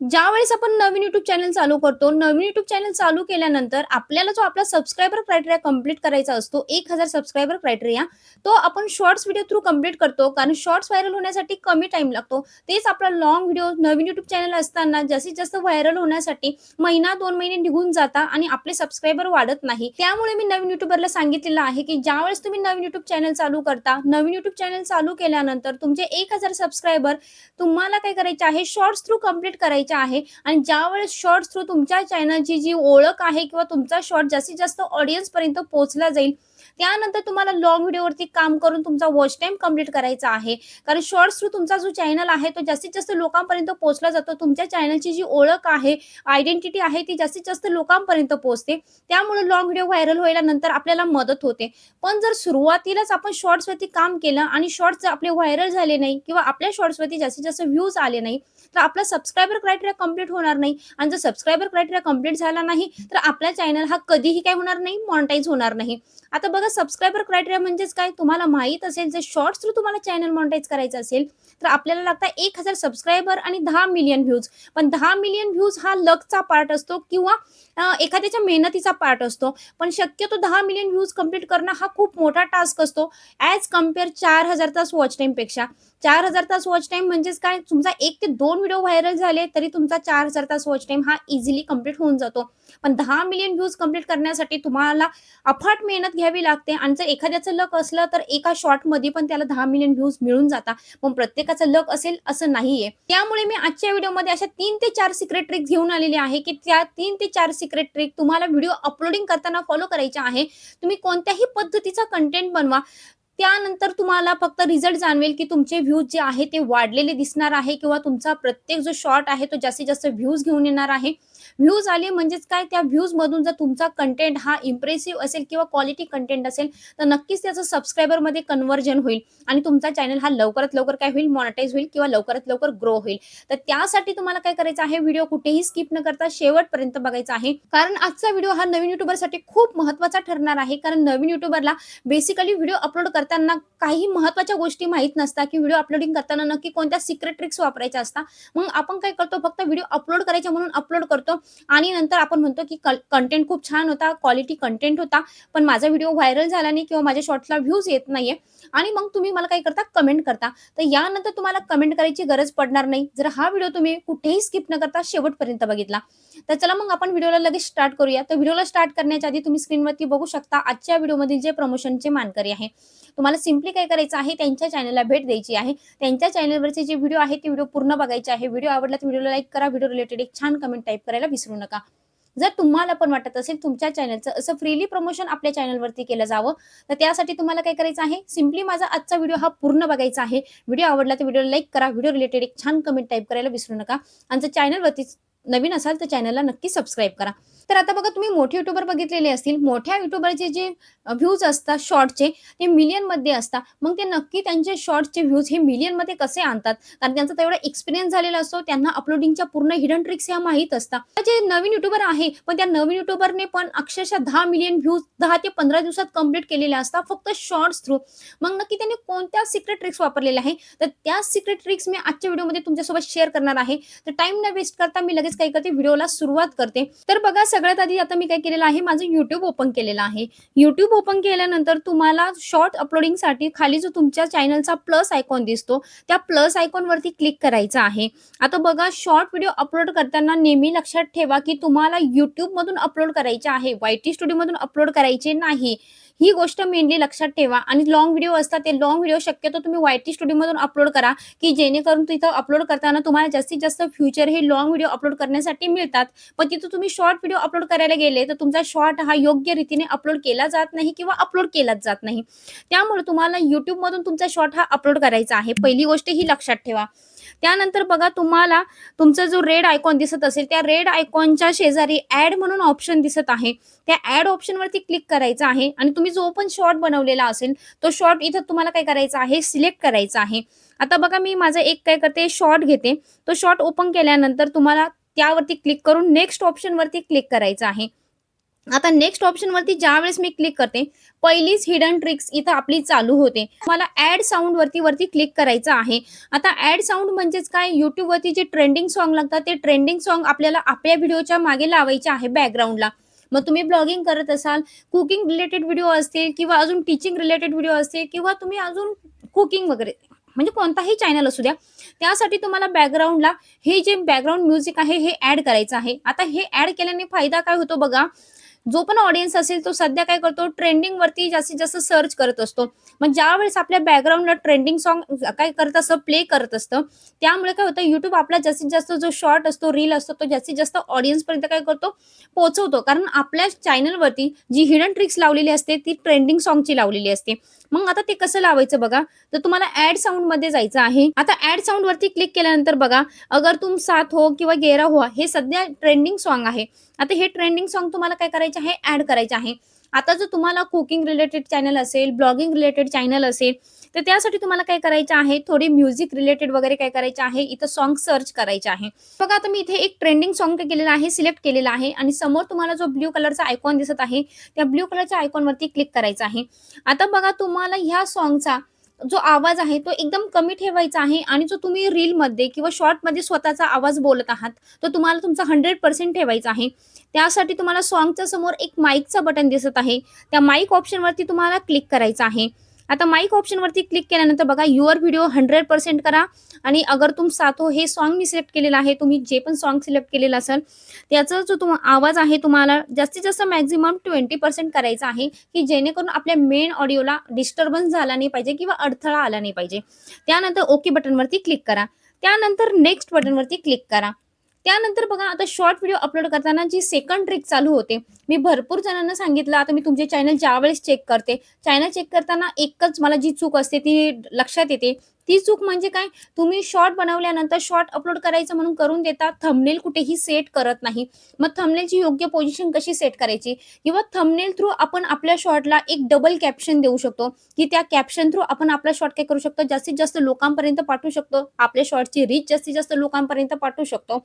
ज्यावेळेस आपण नवीन YouTube channel चालू करतो, नवीन YouTube चॅनल चालू केल्यानंतर आपल्याला जो आपला सबस्क्रायबर क्रायटेरिया कंप्लीट करायचा असतो, 1000 सबस्क्रायबर क्रायटेरिया, तो आपण शॉर्ट्स व्हिडिओ थ्रू कंप्लीट करतो. कारण शॉर्ट्स व्हायरल होण्यासाठी कमी टाईम लागतो. तेच आपला लाँग व्हिडिओ नवीन YouTube चॅनल असताना जास्तीत जास्त व्हायरल होण्यासाठी महिना 2 महिने निघून जातात आणि आपले सबस्क्रायबर वाढत नाही. त्यामुळे मी नवीन यूट्यूबरला सांगितलेलं आहे, की ज्यावेळेस तुम्ही नवीन YouTube चॅनल चालू करता, नवीन YouTube चॅनल चालू केल्यानंतर तुमचे 1000 सबस्क्रायबर तुम्हाला काय करायचे आहे, शॉर्ट्स थ्रू कंप्लीट करायचे आहे आणि ज्यावेळेस शॉर्ट्स थ्रू तुमच्या चॅनलची जी ओळख आहे किंवा तुमचा शॉर्ट जास्तीत जास्त ऑडियन्सपर्यंत पोहोचला जाईल, त्यानंतर तुम्हाला लाँग व्हिडिओवरती काम करून तुमचा वॉच टाईम कंप्लीट करायचा आहे. कारण शॉर्ट्स थ्रू तुमचा जो चॅनल आहे, तो जास्तीत जास्त लोकांपर्यंत पोहोचला जातो. तुमच्या चॅनलची जी ओळख आहे, आयडेंटिटी आहे, ती जास्तीत जास्त लोकांपर्यंत पोहोचते. त्यामुळे लाँग व्हिडिओ व्हायरल व्हायला नंतर आपल्याला मदत होते. पण जर सुरुवातीलाच आपण शॉर्ट्सवरती काम केलं आणि शॉर्ट्स आपले व्हायरल झाले नाही किंवा आपल्या शॉर्ट्सवरती जास्तीत जास्त व्ह्यूज आले नाही, तर आपला सबस्क्रायबर क्रायटेरिया कंप्लीट होणार नाही आणि जर सबस्क्रायबर क्रायटेरिया कंप्लीट झाला नाही, तर आपला चॅनल हा कधीही काय होणार नाही, मॉनिटाईज होणार नाही. आता बघा सबस्क्रायबर क्रायटेरिया म्हणजेच काय? तुम्हाला माहीत असेल, जर शॉर्ट्स थ्रू तुम्हाला चॅनल मॉनिटाईज करायचं असेल, तर आपल्याला लागतात 1000 सबस्क्रायबर आणि 10 मिलियन व्ह्यूज. पण 10 मिलियन व्ह्यूज हा लकचा पार्ट असतो किंवा एखाद्याच्या मेहनतीचा पार्ट असतो. पण शक्यतो 10 मिलियन व्ह्यूज कंप्लीट करणं हा खूप मोठा टास्क असतो ॲज कंपेअर 4000 तास वॉच टाईमपेक्षा. 4000 तास वॉच टाईम म्हणजेच काय? तुमचा 1 ते 2 व्हिडिओ व्हायरल झाले तरी तुमचा 4000 तास वॉच टाईम हा इझिली कंप्लीट होऊन जातो. पण 10 मिलियन व्ह्यूज कंप्लीट करण्यासाठी तुम्हाला अफाट मेहनत घ्यावी लागते आणि जर एखाद्याचं लक असलं तर एका शॉटमध्ये पण त्याला 10 मिलियन व्ह्यूज मिळून जातात. पण प्रत्येकाचं लक असेल असं नाहीये. त्यामुळे मी आजच्या व्हिडिओमध्ये अशा 3 ते 4 सिक्रेट ट्रिक्स घेऊन आलेले आहे, की त्या 3 ते 4 सिक्रेट ट्रिक तुम्हाला व्हिडिओ अपलोडिंग करताना फॉलो करायच्या आहे. तुम्ही कोणत्याही पद्धतीचा कंटेंट बनवा. त्यानंतर तुम्हाला फक्त रिझल्ट जाणवेल, की तुमचे व्ह्यूज जे आहे ते वाढलेले दिसणार आहे किंवा तुमचा प्रत्येक जो शॉट आहे तो जास्तीत जास्त व्ह्यूज घेऊन येणार आहे. व्ह्यूज आले म्हणजेच काय? त्या व्ह्यूजमधून जर तुमचा कंटेंट हा इम्प्रेसिव्ह असेल किंवा क्वालिटी कंटेंट असेल, तर नक्कीच त्याचं सबस्क्रायबरमध्ये कन्व्हर्जन होईल आणि तुमचा चॅनल हा लवकरात लवकर काय होईल? मॉनिटाईज होईल किंवा लवकरात लवकर ग्रो होईल. तर त्यासाठी तुम्हाला काय करायचं आहे? व्हिडिओ कुठेही स्किप न करता शेवटपर्यंत बघायचा आहे. कारण आजचा व्हिडिओ हा नवीन युट्यूबरसाठी खूप महत्त्वाचा ठरणार आहे. कारण नवीन युट्यूबरला बेसिकली व्हिडिओ अपलोड करताना काही महत्त्वाच्या गोष्टी माहीत नसतात, की व्हिडिओ अपलोडिंग करताना नक्की कोणत्या सिक्रेट ट्रिक्स वापरायच्या असतात. मग आपण काय करतो? फक्त व्हिडिओ अपलोड करायचे म्हणून अपलोड करतो आणि नंतर आपण म्हणतो, की कंटेंट खूप छान होता, क्वालिटी कंटेंट होता, पण माझा व्हिडिओ व्हायरल झाला नाही किंवा माझ्या शॉर्ट्सला व्ह्यूज येत नाहीये आणि मग तुम्ही मला काय करता? कमेंट करता. तर यानंतर तुम्हाला कमेंट करायची गरज पडणार नाही, जर हा व्हिडिओ तुम्ही कुठेही स्किप न करता शेवटपर्यंत बघितला. तर चला मग आपण व्हिडिओला लगेच स्टार्ट करूया. तर व्हिडिओला स्टार्ट करण्याच्या आधी तुम्ही स्क्रीनवरती बघू शकता आजच्या व्हिडिओमधील जे प्रमोशनचे मानकरी आहे. तुम्हाला सिम्पली काय करायचं आहे? त्यांच्या चॅनलला भेट द्यायची आहे. त्यांच्या चॅनलवरचे जे व्हिडिओ आहे ते व्हिडिओ पूर्ण बघायचे आहे. व्हिडिओ आवडला तर व्हिडिओला लाईक करा. व्हिडिओ रिलेटेड एक छान कमेंट टाइप करायला विसरू नका. जर तुम्हाला पण वाटत असेल तुमच्या चॅनलचं असं फ्रीली प्रमोशन आपल्या चॅनलवरती केलं जावं, तर त्यासाठी तुम्हाला काय करायचं आहे? सिम्पली माझा आजचा व्हिडिओ हा पूर्ण बघायचा आहे. व्हिडिओ आवडला तर व्हिडिओला लाईक करा. व्हिडिओ रिलेटेड एक छान कमेंट टाइप करायला विसरू नका आणि जर चॅनलवरती नवीन असाल तर चॅनलला नक्की सबस्क्राईब करा. तर आता बघा तुम्ही मोठे युट्यूबर बघितलेले असतील. मोठ्या युट्यूबरचे जे व्ह्यूज असतात शॉर्टचे ते मिलियनमध्ये असतात. मग ते नक्की त्यांचे शॉर्ट्सचे व्ह्यूज हे मिलियनमध्ये कसे आणतात? कारण त्यांचा तेवढा एक्सपिरियन्स झालेला असतो. त्यांना अपलोडिंगच्या पूर्ण हिडन ट्रिक्स ह्या माहीत असतात. तर जे नवीन युट्यूबर आहे, पण त्या नवीन युट्यूबरने पण अक्षरशः 10 मिलियन व्ह्यूज 10 ते 15 दिवसात कंप्लीट केलेले असतात फक्त शॉर्ट्स थ्रू. मग नक्की त्यांनी कोणत्या सिक्रेट ट्रिक्स वापरलेल्या आहे? तर त्या सिक्रेट ट्रिक्स मी आजच्या व्हिडिओमध्ये तुमच्यासोबत शेअर करणार आहे. तर टाईम न वेस्ट करता मी लगेच काय करते? व्हिडिओला सुरुवात करते. तर बघा सगळ्यात आधी आता मी काय केलेलं आहे? माझं YouTube ओपन केलेलं आहे. YouTube ओपन केल्यानंतर तुम्हाला शॉर्ट अपलोडिंगसाठी खाली जो तुमच्या चॅनलचा प्लस आयकॉन दिसतो, त्या प्लस आयकॉनवरती क्लिक करायचं आहे. आता बघा शॉर्ट व्हिडिओ अपलोड करताना नेहमी लक्षात ठेवा, की तुम्हाला YouTubeमधून अपलोड करायचे आहे. YT स्टुडिओमधून अपलोड करायचे नाही. ही गोष्ट मेनली लक्षात ठेवा आणि लाँग व्हिडिओ असतात ते लाँग व्हिडिओ शक्यतो तुम्ही YT स्टुडिओमधून अपलोड करा, की जेणेकरून तिथं अपलोड करताना तुम्हाला जास्तीत जास्त फ्युचर हे लाँग व्हिडिओ अपलोड करण्यासाठी मिळतात. पण तिथं तुम्ही शॉर्ट व्हिडिओ अपलोड करायला गेले, तर तुमचा शॉर्ट हा योग्य रीतीने अपलोड केला जात नाही किंवा अपलोड केलाच जात नाही. त्यामुळे तुम्हाला YouTubeमधून तुमचा शॉर्ट हा अपलोड करायचा आहे. पहिली गोष्ट ही लक्षात ठेवा. त्यानंतर बघा तुम्हाला तुमचा जो रेड आयकॉन दिसत असेल, त्या रेड आयकॉनच्या शेजारी ॲड म्हणून ऑप्शन दिसत आहे. त्या ॲड ऑप्शनवरती क्लिक करायचं आहे आणि तुम्ही जो पण शॉर्ट बनवलेला असेल, तो शॉर्ट इथं तुम्हाला काय करायचा आहे? सिलेक्ट करायचा आहे. आता बघा मी माझं एक काय करते? शॉर्ट घेते. तो शॉर्ट ओपन केल्यानंतर तुम्हाला त्यावरती क्लिक करून नेक्स्ट ऑप्शनवरती क्लिक करायचं आहे. आता नेक्स्ट ऑप्शनवरती ज्यावेळेस मी क्लिक करते, पहिलीच हिडन ट्रिक्स इथं आपली चालू होते. मला ॲड साउंडवरती क्लिक करायचं आहे. आता ॲड साउंड म्हणजेच काय, YouTubeवरती जे ट्रेंडिंग सॉन्ग लागतात, ते ट्रेंडिंग सॉन्ग आपल्याला आपल्या व्हिडिओच्या मागे लावायचे आहे बॅकग्राऊंडला. मग तुम्ही ब्लॉगिंग करत असाल, कुकिंग रिलेटेड व्हिडिओ असतील किंवा अजून टीचिंग रिलेटेड व्हिडिओ असतील किंवा तुम्ही अजून कुकिंग वगैरे म्हणजे कोणताही चॅनल असू द्या, त्यासाठी तुम्हाला बॅकग्राऊंडला हे जे बॅकग्राऊंड म्युझिक आहे हे ॲड करायचं आहे. आता हे ॲड केल्याने फायदा काय होतो बघा, जो पण ऑडियन्स असेल तो सध्या काय करतो, ट्रेंडिंग वरती जास्तीत जास्त सर्च करत असतो. मग ज्यावेळेस आपल्या बॅकग्राऊंडला ट्रेंडिंग सॉन्ग काय करत असतं, प्ले करत असतं, त्यामुळे काय होतं, युट्यूब आपला जास्तीत जास्त जो शॉर्ट असतो, रील असतो, तो जास्तीत जास्त ऑडियन्स पर्यंत काय करतो, पोहोचवतो. कारण आपल्या चॅनलवरती जी हिडन ट्रिक्स लावलेली असते ती ट्रेंडिंग सॉन्गची लावलेली असते. मग आता ते कसं लावायचं बघा, तर तुम्हाला ऍड साऊंड मध्ये जायचं आहे. आता ऍड साऊंड वरती क्लिक केल्यानंतर बघा, अगर तुम साथ हो किंवा गेरा हुआ हे सध्या ट्रेंडिंग सॉन्ग आहे. आता हे ट्रेंडिंग सॉन्ग तुम्हाला काय करायचे आहे, ऍड करायचे आहे. आता जर तुम्हाला कुकिंग रिलेटेड चॅनल असेल, ब्लॉगिंग रिलेटेड चॅनल असेल, तर त्यासाठी तुम्हाला काय करायचं आहे, थोडी म्युझिक रिलेटेड वगैरे काय करायचं आहे, इथं सॉन्ग सर्च करायचे आहे. बघा आता मी इथे एक ट्रेंडिंग सॉन्ग काय केलेला आहे, सिलेक्ट केलेला आहे आणि समोर तुम्हाला जो ब्ल्यू कलरचा आयकॉन दिसत आहे, त्या ब्ल्यू कलरच्या आयकॉनवरती क्लिक करायचं आहे. आता बघा तुम्हाला ह्या सॉन्गचा जो आवाज आहे तो एकदम कमी ठेवायचा आहे आणि जो तुम्ही रीलमध्ये किंवा शॉर्टमध्ये स्वतःचा आवाज बोलत आहात, तो तुम्हाला तुमचा 100% ठेवायचा आहे. त्यासाठी तुम्हाला सॉन्गच्या समोर एक माईकचं बटन दिसत आहे. त्या माईक ऑप्शनवरती तुम्हाला क्लिक करायचं आहे. आता माईक ऑप्शनवरती क्लिक केल्यानंतर बघा, युअर व्हिडिओ 100% करा आणि अगर तुम साथ हो हे सॉन्ग मी सिलेक्ट केलेलं आहे. तुम्ही जे पण सॉन्ग सिलेक्ट केलेलं असेल, त्याचा जो आवाज आहे तुम्हाला जास्तीत जास्त मॅक्झिमम 20% करायचा आहे, की जेणेकरून आपल्या मेन ऑडिओला डिस्टर्बन्स झाला नाही पाहिजे किंवा अडथळा आला नाही पाहिजे. त्यानंतर ओके बटनवरती क्लिक करा. त्यानंतर नेक्स्ट बटनवरती क्लिक करा. त्यानंतर बघा, आता शॉर्ट व्हिडिओ अपलोड करताना जी सेकंड ट्रिक चालू होते, मी भरपूर जणांना सांगितलं. आता मी तुमचे चॅनल ज्यावेळेस चेक करते, चॅनल चेक करताना एकच मला जी चूक असते ती लक्षात येते. ती चूक म्हणजे काय, तुम्ही शॉर्ट बनवल्यानंतर शॉर्ट अपलोड करायचं म्हणून करून देता, थंबनेल कुठेही सेट करत नाही. मग थंबनेलची योग्य पोझिशन कशी सेट करायची, किंवा थंबनेल थ्रू आपण आपल्या शॉर्टला एक डबल कॅप्शन देऊ शकतो, की त्या कॅप्शन थ्रू आपण आपला शॉर्ट काय करू शकतो, जास्तीत जास्त लोकांपर्यंत पाठवू शकतो, आपल्या शॉर्टची रीच जास्तीत जास्त लोकांपर्यंत पाठवू शकतो.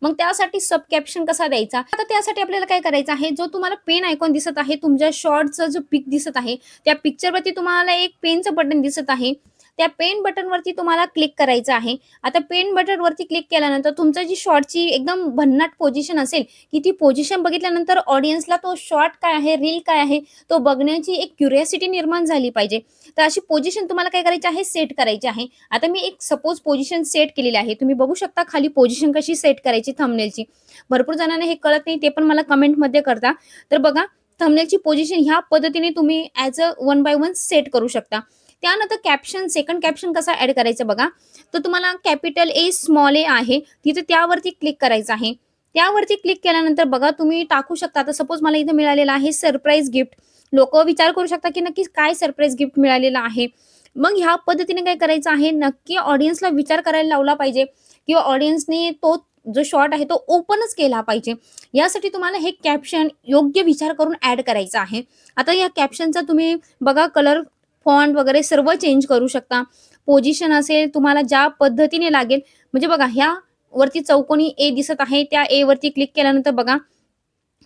मग त्यासाठी सब कॅप्शन कसा द्यायचा, आता त्यासाठी आपल्याला काय करायचं आहे, जो तुम्हाला पेन आयकॉन दिसत आहे, तुमच्या शॉर्टचा जो पिक दिसत आहे, त्या पिक्चरवरती तुम्हाला एक पेनचं बटन दिसत आहे. त्या पेन बटनवरती तुम्हाला क्लिक करायचं आहे. आता पेन बटनवरती क्लिक केल्यानंतर तुमचं जी शॉर्टची एकदम भन्नाट पोझिशन असेल, की ती पोझिशन बघितल्यानंतर ऑडियन्सला तो शॉर्ट काय आहे, रील काय आहे, तो बघण्याची एक क्युरिओसिटी निर्माण झाली पाहिजे. तर अशी पोझिशन तुम्हाला काय करायची आहे, सेट करायची आहे. आता मी एक सपोज पोझिशन सेट केलेली आहे. तुम्ही बघू शकता खाली पोझिशन कशी सेट करायची थंबनेलची. भरपूर जणांना हे कळत नाही, ते पण मला कमेंटमध्ये करता. तर बघा, थंबनेलची पोझिशन ह्या पद्धतीने तुम्ही as a one by one set करू शकता. त्यानंतर कॅप्शन, सेकंड कॅप्शन कसा ॲड करायचा बघा, तर तुम्हाला कॅपिटल ए, स्मॉल ए आहे, तिथे त्यावरती क्लिक करायचं आहे. त्यावरती क्लिक केल्यानंतर बघा, तुम्ही टाकू शकता. आता सपोज मला इथे मिळालेलं आहे सरप्राईज गिफ्ट. लोकं विचार करू शकता, की नक्की काय सरप्राईज गिफ्ट मिळालेलं आहे. मग ह्या पद्धतीने काय करायचं आहे, नक्की ऑडियन्सला विचार करायला लावला पाहिजे किंवा ऑडियन्सने तो जो शॉर्ट आहे तो ओपनच केला पाहिजे. यासाठी तुम्हाला हे कॅप्शन योग्य विचार करून ॲड करायचं आहे. आता या कॅप्शनचा तुम्ही बघा कलर, फॉन्ट वगैरे सर्व चेंज करू शकता. पोझिशन असेल तुम्हाला ज्या पद्धतीने लागेल, म्हणजे बघा ह्या वरती चौकोनी ए दिसत आहे, त्या ए वरती क्लिक केल्यानंतर बघा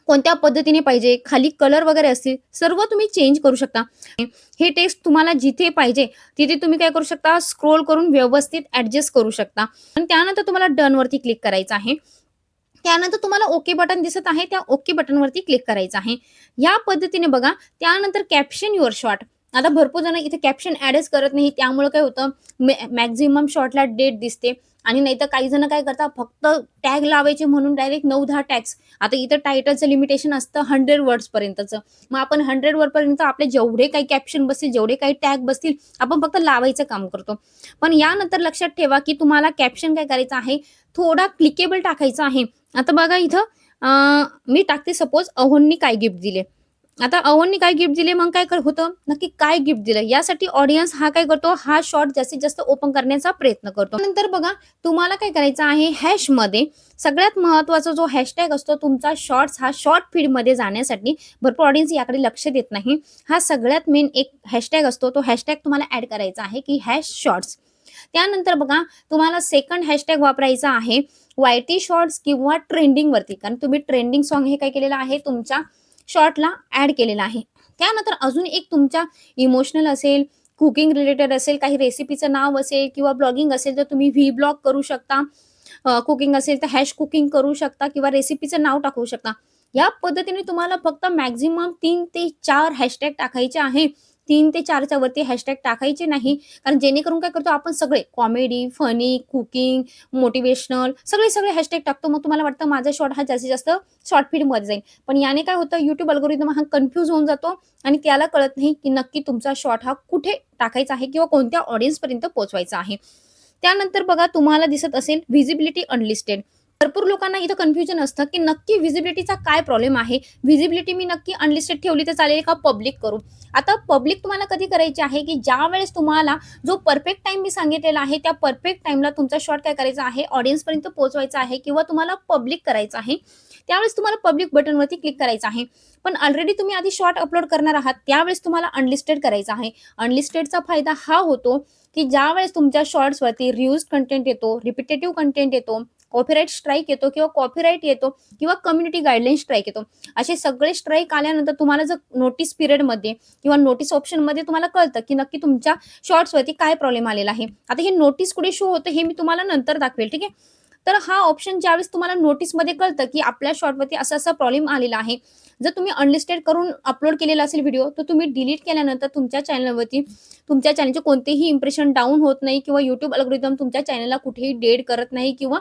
कोणत्या पद्धतीने पाहिजे, खाली कलर वगैरे असतील, सर्व तुम्ही चेंज करू शकता. हे टेक्स्ट तुम्हाला जिथे पाहिजे तिथे तुम्ही काय करू शकता, स्क्रोल करून व्यवस्थित ॲडजस्ट करू शकता. आणि त्यानंतर तुम्हाला डन वरती क्लिक करायचं आहे. त्यानंतर तुम्हाला ओके बटन दिसत आहे, त्या ओके बटनवरती क्लिक करायचं आहे. या पद्धतीने बघा. त्यानंतर कॅप्शन युअर शॉर्ट. आता भरपूर जण इथे कॅप्शन ॲडच करत नाही, त्यामुळे काय होतं, मॅक्झिमम शॉर्टला डेट दिसते आणि नाहीतर काही जण काय करतात, फक्त टॅग लावायचे म्हणून डायरेक्ट 9-10 टॅग्स. आता इथं टायटलचं लिमिटेशन असतं 100 वर्ड्सपर्यंतचं. मग आपण 100 वर्डपर्यंत आपले जेवढे काही कॅप्शन बसतील, जेवढे काही टॅग बसतील, आपण फक्त लावायचं काम करतो. पण यानंतर लक्षात ठेवा, की तुम्हाला कॅप्शन काय करायचं आहे, थोडा क्लिकेबल टाकायचा आहे. आता बघा इथं मी टाकते सपोज अहोंनी काय गिफ्ट दिले. आता अहोंनी काय गिफ्ट दिले, मग काय होतं, नक्की काय गिफ्ट दिलं, यासाठी ऑडियन्स हा काय करतो, हा शॉर्ट जास्तीत जास्त ओपन करण्याचा प्रयत्न करतो. नंतर बघा, तुम्हाला काय करायचं आहे, हॅशमध्ये सगळ्यात महत्त्वाचा जो हॅशटॅग असतो तुमचा शॉर्ट्स, हा शॉर्ट फीडमध्ये जाण्यासाठी भरपूर ऑडियन्स याकडे लक्ष देत नाही. हा सगळ्यात मेन एक हॅशटॅग असतो, तो हॅशटॅग तुम्हाला ॲड करायचा आहे, की हॅश शॉर्ट्स. त्यानंतर बघा, तुम्हाला सेकंड हॅशटॅग वापरायचा आहे वायटी शॉर्ट्स किंवा ट्रेंडिंगवरती. कारण तुम्ही ट्रेंडिंग सॉन्ग हे काय केलेलं आहे, तुमच्या शॉर्टला ॲड केलेला आहे. त्यानंतर अजून एक तुमच्या इमोशनल असेल, कुकिंग रिलेटेड असेल, काही रेसिपीचं नाव असेल किंवा ब्लॉगिंग असेल तर तुम्ही व्ही ब्लॉग करू शकता. कुकिंग असेल तर हॅश कुकिंग करू शकता किंवा रेसिपीचं नाव टाकू शकता. या पद्धतीने तुम्हाला फक्त मॅक्सिमम 3 ते 4 हॅशटॅग टाकायचे आहे. 3 ते 4च्या वरती हॅशटॅग टाकायचे नाही. कारण जेणेकरून काय करतो आपण सगळे कॉमेडी, फनी, कुकिंग, मोटिव्हेशनल सगळे हॅशटॅग टाकतो. मग तुम्हाला वाटतं माझा शॉर्ट हा जास्तीत जास्त शॉर्ट फीडमध्ये जाईल. पण याने काय होतं YouTube अल्गोरिदम हा कन्फ्यूज होऊन जातो आणि त्याला कळत नाही की नक्की तुमचा शॉर्ट हा कुठे टाकायचा आहे किंवा कोणत्या ऑडियन्सपर्यंत पोहोचवायचा आहे. त्यानंतर बघा तुम्हाला दिसत असेल व्हिजिबिलिटी अनलिस्टेड. भरपूर लोकांना इथं कन्फ्युजन असतं, की नक्की व्हिजिबिलिटीचा काय प्रॉब्लेम आहे? व्हिजिबिलिटी मी नक्की अनलिस्टेड ठेवली तर चालेल का पब्लिक करू? आता पब्लिक तुम्हाला कधी करायची आहे, की ज्यावेळेस तुम्हाला जो परफेक्ट टाईम मी सांगितलेला आहे, त्या परफेक्ट टाईमला तुमचा शॉर्ट काय करायचा आहे, ऑडियन्सपर्यंत पोहोचवायचा आहे किंवा तुम्हाला पब्लिक करायचं आहे. त्यावेळेस तुम्हाला पब्लिक बटनवरती क्लिक करायचं आहे. पण ऑलरेडी तुम्ही आधी शॉर्ट अपलोड करणार आहात, त्यावेळेस तुम्हाला अनलिस्टेड करायचं आहे. अनलिस्टेडचा फायदा हा होतो, की ज्यावेळेस तुमच्या शॉर्ट्सवरती रियूज्ड कंटेंट येतो, रिपिटेटिव्ह कंटेंट येतो, कॉपीराइट स्ट्राईक येतो किंवा कॉपीराइट येतो किंवा कम्युनिटी गाईडलाईन स्ट्राईक येतो. असे सगळे स्ट्राईक आल्यानंतर तुम्हाला जर नोटीस पिरियडमध्ये किंवा नोटीस ऑप्शनमध्ये तुम्हाला कळतं, की नक्की तुमच्या शॉर्ट्सवरती काय प्रॉब्लेम आलेला आहे. आता हे नोटीस कुठे शो होतं हे मी तुम्हाला नंतर दाखवेल, ठीक आहे. तर हा ऑप्शन ज्यावेळेस तुम्हाला नोटीसमध्ये कळतं, की आपल्या शॉर्टवरती असा-असा प्रॉब्लेम आलेला आहे. जर तुम्ही अनलिस्टेड करून अपलोड केलेला असेल व्हिडिओ, तर तुम्ही डिलीट केल्यानंतर तुमच्या चॅनलवरती तुमच्या चॅनलचे कोणतेही इम्प्रेशन डाउन होत नाही किंवा YouTube अल्गोरिदम तुमच्या चॅनलला कुठेही डेड करत नाही किंवा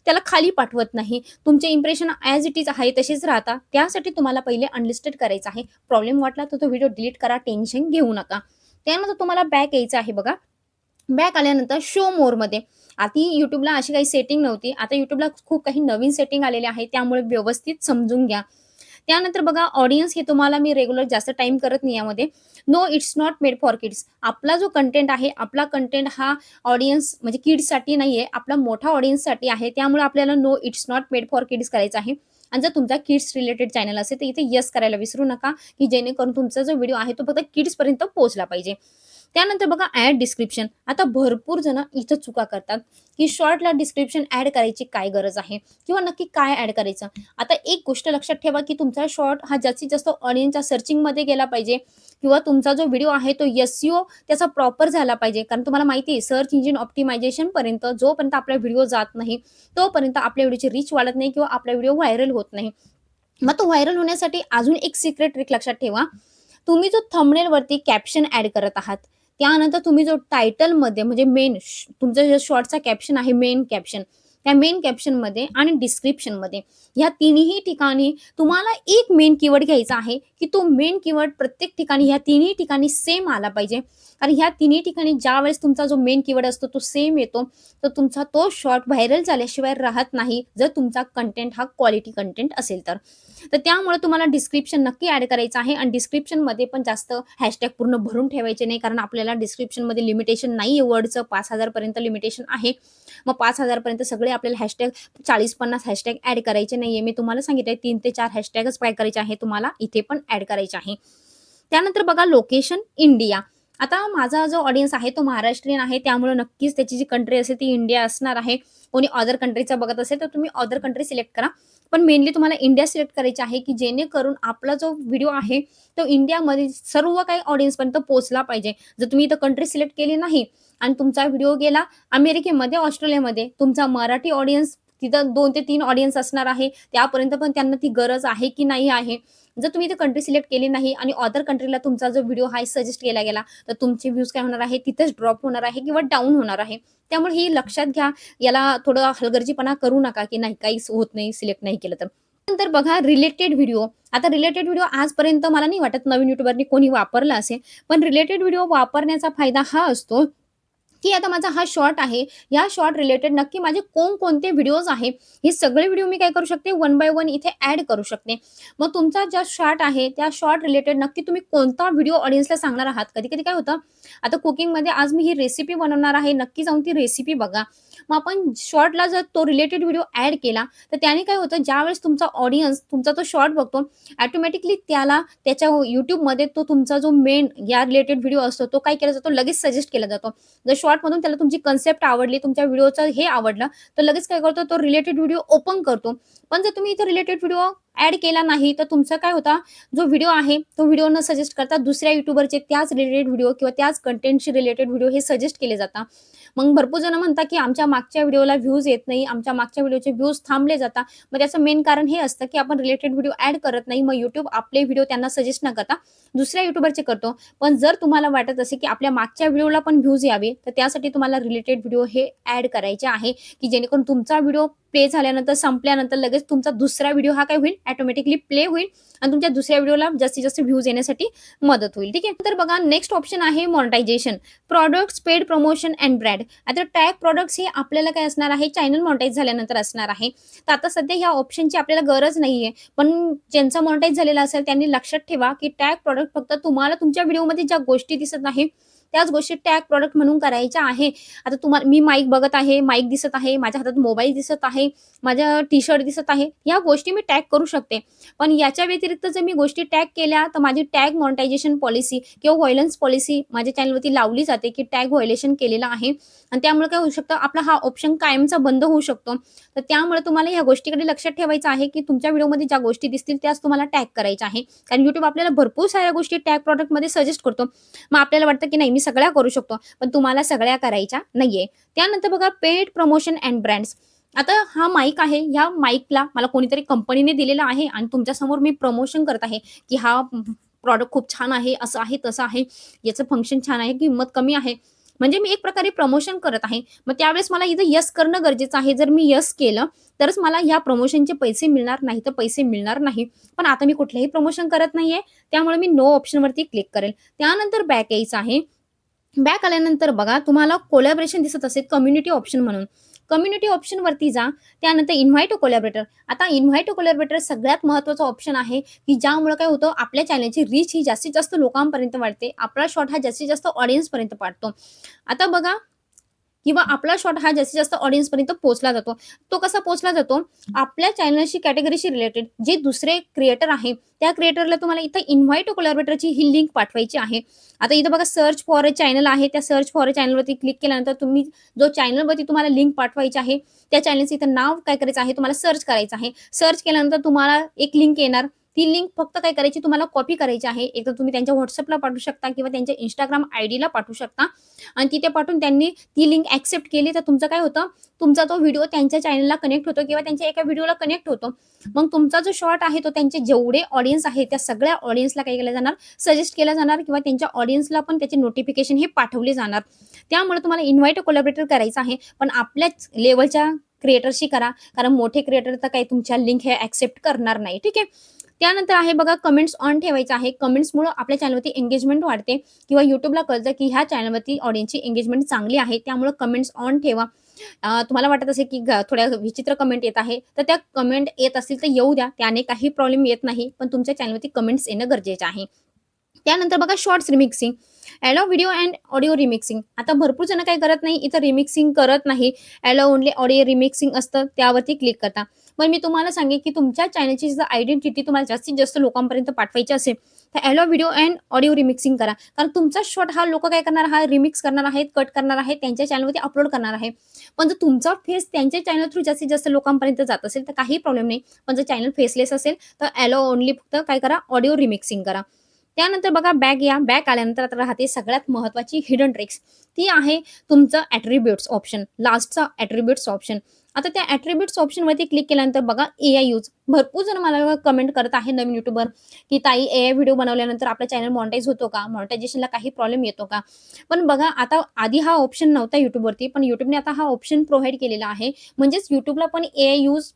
त्याला खाली पाठवत नाही. तुमचे इम्प्रेशन ॲज इट इज आहे तसेच राहतात. त्यासाठी तुम्हाला पहिले अनलिस्टेड करायचं आहे. प्रॉब्लेम वाटला तर तो व्हिडिओ डिलीट करा, टेन्शन घेऊ नका. त्यानंतर तुम्हाला बॅक यायचं आहे बघा. बॅक आल्यानंतर शो मोरमध्ये आधी YouTubeला अशी काही सेटिंग नव्हती. आता YouTubeला खूप काही नवीन सेटिंग आलेले आहे. त्यामुळे व्यवस्थित समजून घ्या. त्यानंतर बघा ऑडियन्स हे तुम्हाला मी रेग्युलर जास्त टाईम करत नाही यामध्ये. No it's not made for kids. आपला जो कंटेंट आहे, आपला कंटेंट हा ऑडियन्स म्हणजे किड्ससाठी नाहीये, आपला मोठा ऑडियन्ससाठी आहे. त्यामुळे आपल्याला no it's not made for kids करायचं आहे. आणि जर तुमचा किड्स रिलेटेड चॅनल असेल, तर इथे येस करायला विसरू नका, की जेणेकरून तुमचा जो व्हिडिओ आहे, तो फक्त किड्सपर्यंत पोहोचला पाहिजे. त्यानंतर बघा ॲड डिस्क्रिप्शन. आता भरपूर जण इथं चुका करतात, की शॉर्टला डिस्क्रिप्शन ॲड करायची काय गरज आहे किंवा नक्की काय ॲड करायचं. आता एक गोष्ट लक्षात ठेवा, की तुमचा शॉर्ट हा जास्तीत जास्त ऑडियन्सच्या सर्चिंगमध्ये गेला पाहिजे किंवा तुमचा जो व्हिडिओ आहे तो एस-ई-ओ त्याचा प्रॉपर झाला पाहिजे. कारण तुम्हाला माहिती आहे सर्च इंजिन ऑप्टिमायझेशनपर्यंत जोपर्यंत आपला व्हिडिओ जात नाही, तोपर्यंत आपल्या व्हिडिओची रीच वाढत नाही किंवा आपला व्हिडिओ व्हायरल होत नाही. मग तो व्हायरल होण्यासाठी अजून एक सिक्रेट ट्रिक लक्षात ठेवा. तुम्ही जो थंबनेलवरती कॅप्शन ॲड करत आहात, त्यानंतर तुम्ही जो टायटलमध्ये म्हणजे तुमचा जो शॉर्टचा कॅप्शन आहे मेन कॅप्शन, त्या मेन कॅप्शनमध्ये आणि डिस्क्रिप्शनमध्ये ह्या तिन्ही ठिकाणी तुम्हाला एक मेन कीवर्ड घ्यायचा आहे, की तो मेन कीवर्ड प्रत्येक ठिकाणी ह्या तिन्ही ठिकाणी सेम आला पाहिजे. कारण ह्या तिन्ही ठिकाणी ज्यावेळेस तुमचा जो मेन कीवर्ड असतो तो सेम येतो, तर तुमचा तो शॉर्ट व्हायरल झाल्याशिवाय राहत नाही, जर तुमचा कंटेंट हा क्वालिटी कंटेंट असेल तर. तर त्यामुळे तुम्हाला डिस्क्रिप्शन नक्की ॲड करायचं आहे आणि डिस्क्रिप्शनमध्ये पण जास्त हॅशटॅग पूर्ण भरून ठेवायचे नाही. कारण आपल्याला डिस्क्रिप्शनमध्ये लिमिटेशन नाही आहे वर्डचं 5,000 पर्यंत लिमिटेशन आहे. मग 5,000 पर्यंत सगळे आपल्याला हॅशटॅग 40-50 हॅशटॅग ॲड करायचे नाहीये. मी तुम्हाला सांगितलंय 3 ते 4 हॅशटॅगच काय करायचे आहे तुम्हाला इथे पण ॲड करायचे आहे. त्यानंतर बघा लोकेशन इंडिया. आता माझा जो ऑडियन्स आहे तो महाराष्ट्रीयन आहे. त्यामुळे नक्कीच त्याची जी कंट्री असेल ती इंडिया असणार आहे. कोणी अदर कंट्रीचा बघत असेल तर तुम्ही अदर कंट्री सिलेक्ट करा. पण मेनली तुम्हाला इंडिया सिलेक्ट करायची आहे, की जेणेकरून आपला जो व्हिडिओ आहे तो इंडियामध्ये सर्व काही ऑडियन्सपर्यंत पोहोचला पाहिजे. जर तुम्ही इथं कंट्री सिलेक्ट केली नाही आणि तुमचा व्हिडिओ गेला अमेरिकेमध्ये, ऑस्ट्रेलियामध्ये, तुमचा मराठी ऑडियन्स तिथं 2 ते 3 ऑडियन्स असणार आहे. त्यापर्यंत पण त्यांना ती गरज आहे की नाही आहे. जर तुम्ही इथे कंट्री सिलेक्ट केली नाही आणि अदर कंट्रीला तुमचा जो व्हिडिओ आहे सजेस्ट केला गेला, तर तुमचे व्ह्यूज काय होणार आहे तिथेच ड्रॉप होणार आहे किंवा डाउन होणार आहे. त्यामुळे हे लक्षात घ्या. याला थोडं हलगर्जीपणा करू नका, की नाही काहीच होत नाही सिलेक्ट नाही केलं तर. नंतर बघा रिलेटेड व्हिडिओ. आता रिलेटेड व्हिडिओ आजपर्यंत मला नाही वाटत नवीन युट्यूबरनी कोणी वापरला असेल. पण रिलेटेड व्हिडिओ वापरण्याचा फायदा हा असतो, की आता माझा हा शॉर्ट आहे. या शॉर्ट रिलेटेड नक्की माझे कोणकोणते व्हिडिओज आहे, हे सगळे व्हिडिओ मी काय करू शकते वन बाय वन इथे ॲड करू शकते. मग तुमचा ज्या शॉर्ट आहे, त्या शॉर्ट रिलेटेड नक्की तुम्ही कोणता व्हिडिओ ऑडियन्सला सांगणार आहात. कधी-कधी काय होतं, आता कुकिंगमध्ये आज मी ही रेसिपी बनवणार आहे, नक्की जाऊन ती रेसिपी बघा. मग आपण शॉर्टला जर तो रिलेटेड व्हिडिओ ॲड केला, तर त्याने काय होतं ज्यावेळेस तुमचा ऑडियन्स तुमचा तो शॉर्ट बघतो, ऑटोमॅटिकली त्याला त्याच्या YouTubeमध्ये तो तुमचा जो मेन या रिलेटेड व्हिडिओ असतो, तो काय केला जातो लगेच सजेस्ट केला जातो. जर शॉर्टमधून त्याला तुमची कन्सेप्ट आवडली, तुमच्या व्हिडिओचं हे आवडलं, तर लगेच काय करतो तो रिलेटेड व्हिडिओ ओपन करतो. पण जर तुम्ही इथे रिलेटेड व्हिडिओ ॲड केला नाही, तर तुमचा काय होता, जो व्हिडिओ आहे, तो व्हिडिओ न सजेस्ट करता दुसऱ्या यूट्यूबरचे त्याच रिलेटेड व्हिडिओ किंवा त्याच कंटेंटशी रिलेटेड व्हिडिओ हे सजेस्ट केले जातात. मग भरपूर जण म्हणतात, की आमच्या मागच्या व्हिडिओला व्ह्यूज येत नाही, आमच्या मागच्या व्हिडिओचे व्ह्यूज थांबले जातात. मग त्याचं मेन कारण हे असतं, की आपण रिलेटेड व्हिडिओ ॲड करत नाही. मग YouTube आपले व्हिडिओ त्यांना सजेस्ट न करता दुसऱ्या यूट्यूबरचे करतो. पण जर तुम्हाला वाटत असेल, की आपल्या मागच्या व्हिडिओला पण व्ह्यूज यावे, तर त्यासाठी तुम्हाला रिलेटेड व्हिडिओ हे ॲड करायचे आहे, की जेणेकरून तुमचा व्हिडिओ प्ले झाल्यानंतर, संपल्यानंतर लगेच तुमचा दुसरा व्हिडिओ हा काय होईल, ऑटोमॅटिकली प्ले होईल आणि तुमच्या दुसऱ्या व्हिडिओला जास्तीत जास्त व्ह्यूज येण्यासाठी मदत होईल. ठीक आहे. तर बघा नेक्स्ट ऑप्शन आहे monetisation, products, paid promotion and brand. आता टॅग प्रॉडक्ट्स हे आपल्याला काय असणार आहे, चॅनल मॉनिटाईज झाल्यानंतर असणार आहे. तर आता सध्या ह्या ऑप्शनची आपल्याला गरज नाहीये. पण ज्यांचा मॉनिटाईज झालेला असेल त्यांनी लक्षात ठेवा, की टॅग प्रॉडक्ट फक्त तुम्हाला तुमच्या व्हिडिओमध्ये ज्या गोष्टी दिसत नाही, त्याच गोष्टी टॅग प्रॉडक्ट म्हणून करायच्या आहे. आता तुम्हाला मी माईक बघत आहे, माईक दिसत आहे, माझ्या हातात मोबाईल दिसत आहे, माझा टी-शर्ट दिसत आहे. या गोष्टी मी टॅग करू शकते. पण याच्या व्यतिरिक्त जर मी गोष्टी टॅग केल्या, तर माझी टॅग मॉनिटायझेशन पॉलिसी किंवा व्हायलन्स पॉलिसी माझ्या चॅनलवरती लावली जाते, की टॅग व्हायलेशन केलेलं आहे आणि त्यामुळे काय होऊ शकतं, आपला हा ऑप्शन कायमचा बंद होऊ शकतो. तर त्यामुळे तुम्हाला ह्या गोष्टीकडे लक्षात ठेवायचं आहे, की तुमच्या व्हिडिओमध्ये ज्या गोष्टी दिसतील त्याच तुम्हाला टॅग करायच्या आहे. कारण YouTube आपल्याला भरपूर साऱ्या गोष्टी टॅग प्रॉडक्टमध्ये सजेस्ट करतो. मग आपल्याला वाटतं, की नाही मी सगळ्या करू शकतो, पण तुम्हाला सगळ्या करायच्या नाहीये. त्यानंतर बघा पेड प्रमोशन अँड ब्रँड्स. आता हा माईक आहे, ह्या माईकला मला कोणीतरी कंपनीने दिलेला आहे आणि तुमच्यासमोर मी प्रमोशन करत आहे, की हा प्रॉडक्ट खूप छान आहे, असं आहे, तसं आहे, याचं फंक्शन छान आहे, किंमत कमी आहे. म्हणजे मी एक प्रकारे प्रमोशन करत आहे. मग त्यावेळेस मला इथं येस करणं गरजेचं आहे. जर मी येस केलं, तरच मला ह्या प्रमोशनचे पैसे मिळणार, नाही तर पैसे मिळणार नाही. पण आता मी कुठलंही प्रमोशन करत नाहीये, त्यामुळे मी नो ऑप्शनवरती क्लिक करेल. त्यानंतर बॅक यायचं आहे. बॅक आल्यानंतर बघा तुम्हाला कोलॅबोरेशन दिसत असेल कम्युनिटी ऑप्शन म्हणून. कम्युनिटी ऑप्शनवरती जा. त्यानंतर इन्व्हाईट अ कोलॅबोरेटर. आता इन्व्हाईट अ कोलॅबोरेटर सगळ्यात महत्त्वाचा ऑप्शन आहे, की ज्यामुळे काय होतं आपल्या चॅनलची रीच ही जास्तीत जास्त लोकांपर्यंत वाढते. आपला शॉट हा जास्तीत जास्त ऑडियन्सपर्यंत पाठतो. आता बघा किंवा आपला शॉट हा जास्तीत जास्त ऑडियन्सपर्यंत पोहोचला जातो. तो कसा पोहोचला जातो? आपल्या चॅनलशी कॅटेगरीशी रिलेटेड जे दुसरे क्रिएटर आहे, त्या क्रिएटरला तुम्हाला इथं इन्व्हाईट कोलॅबोरेटरची ही लिंक पाठवायची आहे. आता इथं बघा सर्च फॉर अ चॅनल आहे. त्या सर्च फॉर अ चॅनलवरती क्लिक केल्यानंतर तुम्ही जो चॅनलवरती तुम्हाला लिंक पाठवायची आहे, त्या चॅनलचं इथं नाव काय करायचं आहे, तुम्हाला सर्च करायचं आहे. सर्च केल्यानंतर तुम्हाला एक लिंक येणार. ती लिंक फक्त काय करायची तुम्हाला कॉपी करायची आहे. एकतर तुम्ही त्यांच्या WhatsAppला पाठवू शकता किंवा त्यांच्या Instagram आयडीला पाठवू शकता आणि तिथे पाठवून त्यांनी ती लिंक ॲक्सेप्ट केली तर तुमचं काय होतं, तुमचा तो व्हिडिओ त्यांच्या चॅनलला कनेक्ट होतो किंवा त्यांच्या एका व्हिडिओला कनेक्ट होतो. मग तुमचा जो शॉर्ट आहे तो त्यांचे जेवढे ऑडियन्स आहे त्या सगळ्या ऑडियन्सला काय केलं जाणार, सजेस्ट केला जाणार किंवा त्यांच्या ऑडियन्सला पण त्याचे नोटिफिकेशन हे पाठवले जाणार. त्यामुळे तुम्हाला इन्व्हाईट कोलॅबोरेटर करायचं आहे, पण आपल्याच लेव्हलच्या क्रिएटरशी करा. कारण मोठे क्रिएटर तर काही तुमच्या लिंक हे ॲक्सेप्ट करणार नाही. ठीक आहे. त्यानंतर आहे बघा कमेंट्स ऑन ठेवायचं आहे. कमेंट्समुळं आपल्या चॅनलवरती एंगेजमेंट वाढते किंवा YouTubeला कळतं, की ह्या चॅनलवरती ऑडियन्सची एंगेजमेंट चांगली आहे. त्यामुळं कमेंट्स ऑन ठेवा. तुम्हाला वाटत असेल, की थोड्या विचित्र कमेंट येत आहे, तर त्या कमेंट येत असतील तर येऊ द्या. त्याने काही प्रॉब्लेम येत नाही. पण तुमच्या चॅनलवरती कमेंट्स येणं गरजेचं आहे. त्यानंतर बघा shorts remixing, allow video and audio remixing. आता भरपूर जण काय करत नाही, इथं रिमिक्सिंग करत नाही. अलाऊ ओन्ली ऑडिओ रिमिक्सिंग असतं, त्यावरती क्लिक करता. पण मी तुम्हाला सांगेन, की तुमच्या चॅनलची जर आयडेंटिटी तुम्हाला जास्तीत जास्त लोकांपर्यंत पाठवायची असेल, तर allow video and audio remixing करा. कारण तुमचा शॉट हा लोकं काय करणार, हा रिमिक्स करणार आहेत, कट करणार आहेत, त्यांच्या चॅनलवरती अपलोड करणार आहे. पण जर तुमचा फेस त्यांच्या चॅनल थ्रू जास्तीत जास्त लोकांपर्यंत जात असेल, तर काही प्रॉब्लेम नाही. पण जर चॅनल फेसलेस असेल, तर अलाऊ ओन्ली फक्त काय करा, ऑडिओ रिमिक्सिंग करा. त्यानंतर बघा बॅक या. बॅक आल्यानंतर आता राहते सगळ्यात महत्त्वाची हिडन ट्रिक्स. ती आहे तुमचं ॲट्रिब्यूट्स ऑप्शन, लास्टचा ॲट्रिब्यूट्स ऑप्शन. आता त्या ॲट्रिब्यूट्स ऑप्शनवरती क्लिक केल्यानंतर बघा एआय यूज. भरपूर जण मला कमेंट करत आहे नवीन यूट्यूबर, की ताई एआय व्हिडिओ बनवल्यानंतर आपला चॅनल मॉनिटाईज होतो का? मॉनिटायझेशनला काही प्रॉब्लेम येतो का? पण बघा आता आधी हा ऑप्शन नव्हता YouTubeवरती, पण YouTubeने आता हा ऑप्शन प्रोव्हाईड केलेला आहे. म्हणजेच YouTubeला पण एआय यूज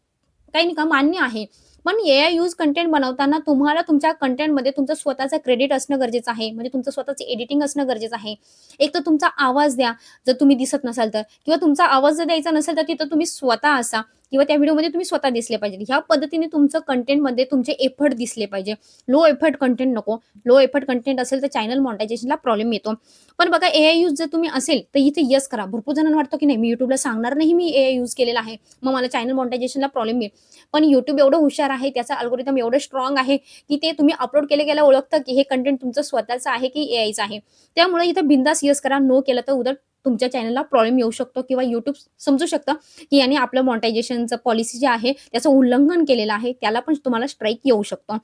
काही नाही का मान्य आहे. पण एआय यूज कंटेंट बनवताना तुम्हाला तुमच्या कंटेंटमध्ये तुमचं स्वतःचं क्रेडिट असणं गरजेचं आहे. म्हणजे तुमचं स्वतःचं एडिटिंग असणं गरजेचं आहे. एक तर तुमचा आवाज द्या, जर तुम्ही दिसत नसाल तर किंवा तुमचा आवाज जर द्यायचा नसेल तर तिथं तुम्ही स्वतः असा किंवा त्या व्हिडिओमध्ये तुम्ही स्वतः दिसले पाहिजे. ह्या पद्धतीने तुमचं कंटेंटमध्ये तुमचे एफर्ट दिसले पाहिजे. लो एफर्ट कंटेंट नको. लो एफर्ट कंटेंट असेल तर चॅनल मॉनिटायझेशनला प्रॉब्लेम येतो. पण बघा एआय यूज जर तुम्ही असेल तर इथे येस करा. भरपूर जणांना वाटतं की नाही मी YouTubeला सांगणार नाही मी एआय यूज केलेला आहे. मग मला चॅनल मॉनिटायझेशनला प्रॉब्लेम येईल. पण YouTube एवढं हुशार आहे, त्याचा अल्गोरिदम एवढं स्ट्राँग आहे, की ते तुम्ही अपलोड केल्या-केल्या ओळखतं, की हे कंटेंट तुमचं स्वतःचं आहे, की एआयचं आहे. त्यामुळे इथं बिनधास्त येस करा. नो केलं तर उलट तुमच्या चॅनलला प्रॉब्लेम येऊ शकतो किंवा YouTube समजू शकतं, की याने आपलं मॉनिटायझेशनचं पॉलिसी जे आहे त्याचं उल्लंघन केलेलं आहे. त्याला पण तुम्हाला स्ट्राईक येऊ शकतो.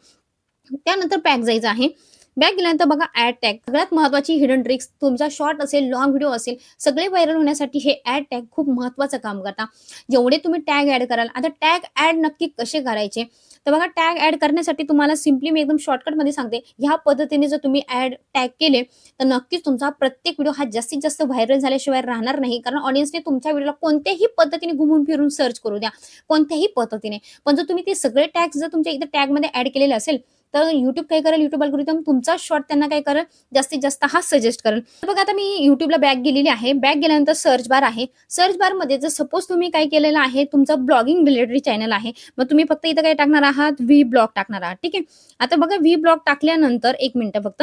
त्यानंतर बॅक जायचं आहे. बॅक गेल्यानंतर बघा ॲड टॅग सगळ्यात महत्त्वाची हिडन ट्रिक्स तुमचा शॉर्ट असेल, लाँग व्हिडिओ असेल, सगळे व्हायरल होण्यासाठी हे ॲड टॅग खूप महत्त्वाचं काम करतात. जेवढे तुम्ही टॅग ॲड कराल, आता टॅग ॲड नक्की कसे करायचे? तर बघा टॅग ॲड करण्यासाठी तुम्हाला सिम्पली मी एकदम शॉर्टकटमध्ये सांगते. ह्या पद्धतीने जर तुम्ही टॅग केले, तर नक्कीच तुमचा प्रत्येक व्हिडिओ हा जास्तीत जास्त व्हायरल झाल्याशिवाय राहणार नाही. कारण ऑडियन्सने तुमच्या व्हिडिओला कोणत्याही पद्धतीने घुमून फिरून सर्च करू द्या, कोणत्याही पद्धतीने. पण जर तुम्ही ते सगळे टॅग्स जर तुमच्या इथे टॅगमध्ये ॲड केलेले असेल, तर YouTube काय करेल, YouTube अल्गोरिदम तुमचा शॉर्ट त्यांना काय करेल, जास्तीत जास्त हा सजेस्ट करेल. तर बघा आता मी YouTubeला बॅक गेलेली आहे. बॅक गेल्यानंतर सर्च बार आहे. सर्च बारमध्ये जर सपोज तुम्ही काय केलेलं आहे, तुमचं ब्लॉगिंग रिलेटेड चॅनल आहे. मग तुम्ही फक्त इथं काय टाकणार आहात, व्ही ब्लॉग टाकणार आहात. ठीक आहे. आता बघा व्ही ब्लॉग टाकल्यानंतर 1 मिनिटं फक्त.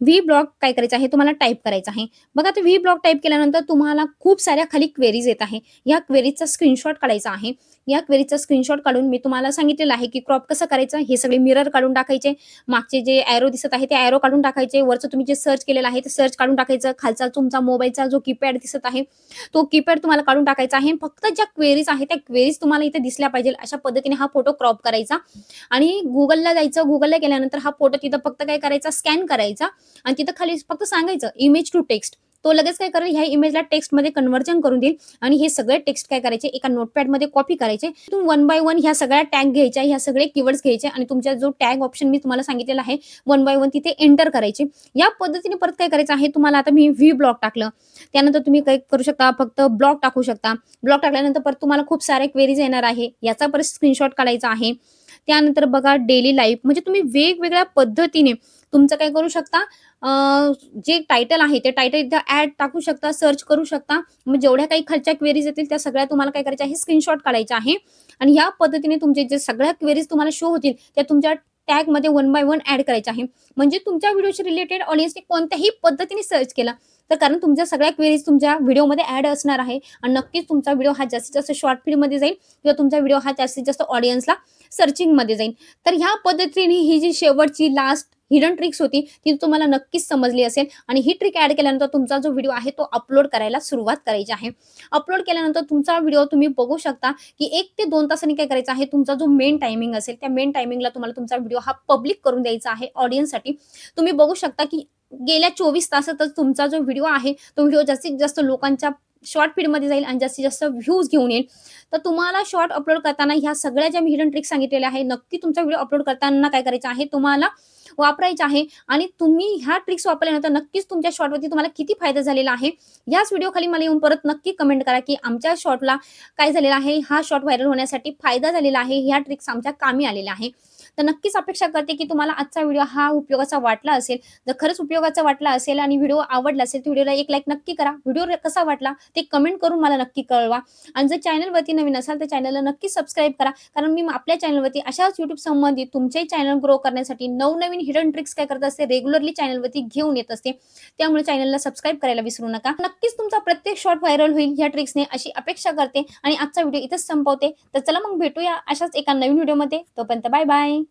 व्ही ब्लॉग काय करायचं आहे, तुम्हाला टाइप करायचं आहे. बघा आता व्ही ब्लॉग टाइप केल्यानंतर तुम्हाला खूप साऱ्या खाली क्वेरीज येत आहे. या क्वेरीजचा स्क्रीनशॉट काढायचा आहे. या क्वेरीचा स्क्रीनशॉट काढून मी तुम्हाला सांगितलेलं आहे, की क्रॉप कसं करायचं. हे सगळे मिरर काढून टाकायचे. मागचे जे एरो दिसत आहे, ते एरो काढून टाकायचे. वरचं तुम्ही जे सर्च केलेलं आहे, ते सर्च काढून टाकायचं. खालचा तुमचा मोबाईलचा जो कीपॅड दिसत आहे, तो कीपॅड तुम्हाला काढून टाकायचा आहे. फक्त ज्या क्वेरीज आहेत, त्या क्वेरीज तुम्हाला इथे दिसल्या पाहिजे अशा पद्धतीने हा फोटो क्रॉप करायचा आणि Googleला जायचं. Googleला गेल्यानंतर हा फोटो तिथं फक्त काय करायचा, स्कॅन करायचा आणि तिथं खाली फक्त सांगायचं इमेज टू टेक्स्ट. तो लगेच काय करेल, ह्या इमेजला टेक्स्टमध्ये कन्व्हर्जन करून देईल आणि हे सगळे टेक्स्ट काय करायचे, एका नोटपॅडमध्ये कॉपी करायचे. तुम्ही वन बाय वन ह्या सगळ्या टॅग घ्यायच्या, ह्या सगळे कीवर्ड्स घ्यायचे आणि तुमचा जो टॅग ऑप्शन मी तुम्हाला सांगितलेला आहे, वन बाय वन तिथे एंटर करायचे. या पद्धतीने परत काय करायचं आहे, तुम्हाला आता मी व्ही ब्लॉग टाकलं. त्यानंतर तुम्ही काय करू शकता, फक्त ब्लॉग टाकू शकता. ब्लॉग टाकल्यानंतर परत तुम्हाला खूप सारे क्वेरीज येणार आहे. याचा परत स्क्रीनशॉट काढायचा आहे. त्यानंतर बघा डेली लाईफ म्हणजे तुम्ही वेगवेगळ्या पद्धतीने तुमचं काय करू शकता, जे टायटल आहे ते टायटल इथं ॲड टाकू शकता, सर्च करू शकता. मग जेवढ्या काही खालच्या क्वेरीज येतील त्या सगळ्या तुम्हाला काय करायच्या आहे, स्क्रीनशॉट काढायचा आहे आणि ह्या पद्धतीने तुमचे जे सगळ्या क्वेरीज तुम्हाला शो होतील त्या तुमच्या टॅगमध्ये वन बाय वन ॲड करायच्या आहे. म्हणजे तुमच्या व्हिडिओशी रिलेटेड ऑडियन्सने कोणत्याही पद्धतीने सर्च केला, तर कारण तुमच्या सगळ्या क्वेरीज तुमच्या व्हिडिओमध्ये ॲड असणार आहे आणि नक्कीच तुमचा व्हिडिओ हा जास्तीत जास्त शॉर्ट फीडमध्ये जाईल किंवा तुमचा व्हिडिओ हा जास्तीत जास्त ऑडियन्सला सर्चिंगमध्ये जाईल. तर ह्या पद्धतीने ही जी शेवटची लास्ट हिडन ट्रिक्स होती, ती तुम्हाला नक्कीच समजली असेल आणि ही ट्रिक ॲड केल्यानंतर तुमचा जो व्हिडिओ आहे तो अपलोड करायला सुरुवात करायची आहे. अपलोड केल्यानंतर तुमचा व्हिडिओ तुम्ही बघू शकता, की 1 ते 2 तासांनी काय करायचं आहे, तुमचा जो मेन टायमिंग असेल, त्या मेन टायमिंगला तुम्हाला तुमचा व्हिडिओ हा पब्लिक करून द्यायचा आहे ऑडियन्ससाठी. तुम्ही बघू शकता, की गेल्या 24 तासातच तुमचा जो व्हिडिओ आहे, तो व्हिडिओ जास्तीत जास्त लोकांच्या शॉर्ट फीडमध्ये जाईल आणि जास्तीत जास्त व्ह्यूज घेऊन येईल. तर तुम्हाला शॉर्ट अपलोड करताना ह्या सगळ्या ज्या मी हिडन ट्रिक्स सांगितलेल्या आहे, नक्की तुमचा व्हिडिओ अपलोड करताना काय करायचं आहे, तुम्हाला वापरायचं आहे आणि तुम्ही ह्या ट्रिक्स वापरल्यानंतर नक्कीच तुमच्या शॉर्टवरती तुम्हाला किती फायदा झालेला आहे, याच व्हिडिओ खाली मला येऊन परत नक्की कमेंट करा, की आमच्या शॉर्टला काय झालेलं आहे, हा शॉर्ट व्हायरल होण्यासाठी फायदा झालेला आहे, ह्या ट्रिक्स आमच्या कामी आलेल्या आहे. तर नक्कीच अपेक्षा करते, की तुम्हाला आजचा व्हिडिओ हा उपयोगाचा वाटला असेल. जर खरंच उपयोगाचा वाटला असेल आणि व्हिडिओ आवडला असेल, तर व्हिडिओला एक लाईक नक्की करा. व्हिडिओ कसा वाटला ते कमेंट करून मला नक्की कळवा आणि जर चॅनलवरती नवीन असाल, तर चॅनलला नक्की सबस्क्राईब करा. कारण मी आपल्या चॅनलवरती अशाच YouTube संबंधित तुमचेही चॅनल ग्रो करण्यासाठी नवनवीन हिडन ट्रिक्स काय करत असते, रेग्युलरली चॅनलवरती घेऊन येत असते. त्यामुळे चॅनलला सबस्क्राईब करायला विसरू नका. नक्कीच तुमचा प्रत्येक शॉर्ट व्हायरल होईल ह्या ट्रिक्सने अशी अपेक्षा करते आणि आजचा व्हिडिओ इथेच संपवते. तर चला मग भेटूया अशाच एका नवीन व्हिडिओमध्ये. तोपर्यंत बाय बाय.